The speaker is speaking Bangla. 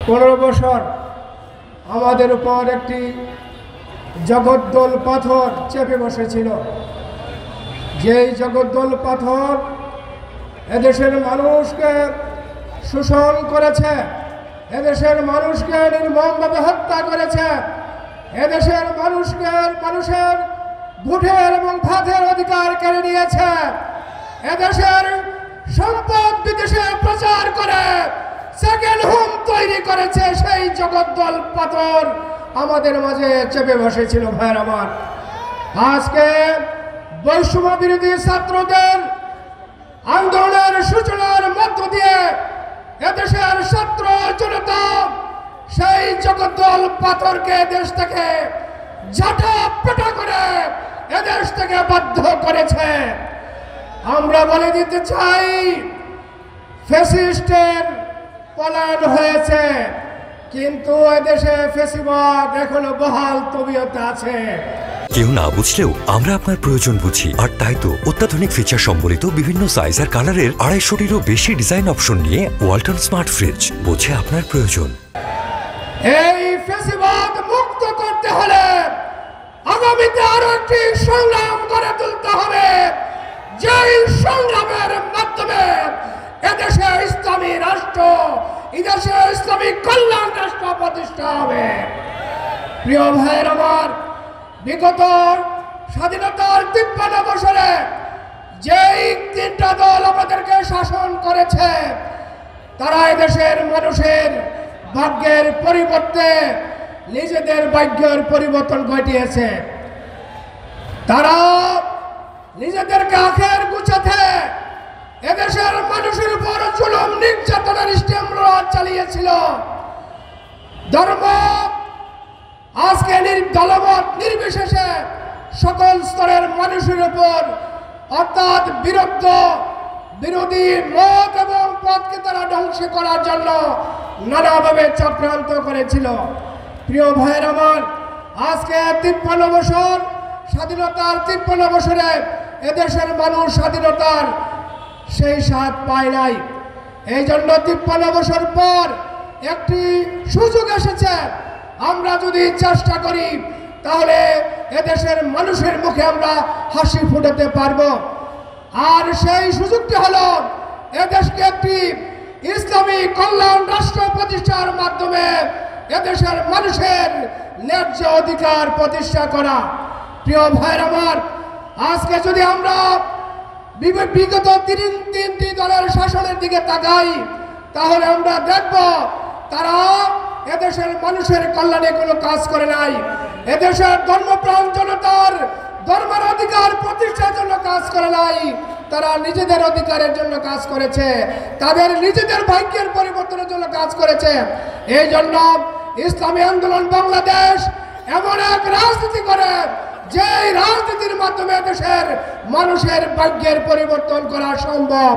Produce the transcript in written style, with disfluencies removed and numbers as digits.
15 বছর আমাদের উপর একটি জগদ্দল পাথর চেপে বসেছিল। যেই জগদ্দল পাথর এদেশের মানুষকে শোষণ করেছে, এদেশের মানুষকে নির্মমভাবে হত্যা করেছে, এদেশের মানুষের ভোটের এবং ভাতের অধিকার কেড়ে নিয়েছে, এদেশের সম্পদ বিদেশে প্রচার করে সেকেন্ড হোম তৈরি করেছে। সেই জগদ্দল পাথর আমাদের মাঝে চেপে বসেছিল। ভাইয়ের আমার, আজকে বৈষম্য বিরোধী ছাত্রদের আন্দোলনের সূচনার মধ্য দিয়ে এদেশের ছাত্র জনতা সেই জগদ্দল পাথরকে দেশ থেকে ঝাঁটা করে এদেশ থেকে বাধ্য করেছে। আমরা বলে দিতে চাই, ফ্যাসিস্টের পলায়ন হয়েছে, কিন্তু এদেশে ফ্যাসিবাদ এখনো বহাল তবিয়তে আছে। কেউ না বুঝলেও আমরা আপনার প্রয়োজন বুঝি, আর তাই তো অত্যাধুনিক ফিচার সম্বলিত বিভিন্ন সাইজ আর কালারের 250-টিরও বেশি ডিজাইন অপশন নিয়ে ওয়ালটন স্মার্ট ফ্রিজ বোঝে আপনার প্রয়োজন। এই ফ্যাসিবাদ মুক্ত করতে হলে আগামীতে আরো একটি সংগ্রাম গড়ে তুলতে হবে, যেই সংগ্রামের মাধ্যমে এদেশে ইসলামী রাষ্ট্র, এদেশে ইসলামী কল্যাণ রাষ্ট্র প্রতিষ্ঠা হবে। প্রিয় ভাইয়ের আমার, বিগত স্বাধীনতার 53 বছরে যেই 3টা দল আমাদেরকে শাসন করেছে, তারা এদেশের মানুষের ভাগ্যের পরিবর্তে নিজেদের ভাগ্যের পরিবর্তন ঘটিয়েছে। তারা নিজেদেরকে আখের গুছাতে এদেশের মানুষের উপর জুলুম নির্যাতনের স্টেমরোলার চালিয়েছিল। ধর্ম আজকে দলমত নির্বিশেষে সকল স্তরের মানুষের উপর, অর্থাৎ বিরোধী মত এবং পথকে তারা ধ্বংস করার জন্য নানাভাবে চক্রান্ত করেছিল। প্রিয় ভাইয়ের আমার, আজকে 53 বছর স্বাধীনতার 53 বছরে এদেশের মানুষ স্বাধীনতার সেই স্বাদ পায় নাই। এই জন্য 53 বছর পর একটি সুযোগ এসেছে। আমরা যদি চেষ্টা করি তাহলে এদেশের মানুষের মুখে আমরা হাসি ফুটাতে পারবো। আর সেই সুযোগটি হলো এদেশকে একটি ইসলামী কল্যাণ রাষ্ট্র প্রতিষ্ঠার মাধ্যমে এদেশের মানুষের ন্যায্য অধিকার প্রতিষ্ঠা করা। প্রিয় ভাইয়ের আমার, আজকে যদি আমরা বিগত তিনটি দলের শাসনের দিকে তাকাই, তাহলে আমরা দেখব তারা এদেশের মানুষের কল্যাণে কোনো কাজ করে নাই। এদেশের ধর্মপ্রাণ জনতার ধর্মের অধিকার প্রতিষ্ঠার জন্য কাজ করে নাই, তারা নিজেদের অধিকারের জন্য কাজ করেছে, তাদের নিজেদের ভাগ্যের পরিবর্তনের জন্য কাজ করেছে। এই জন্য ইসলামী আন্দোলন বাংলাদেশ এমন এক রাজনীতি করে, যে রাজনীতির মাধ্যমে দেশের মানুষের ভাগ্যের পরিবর্তন করা সম্ভব।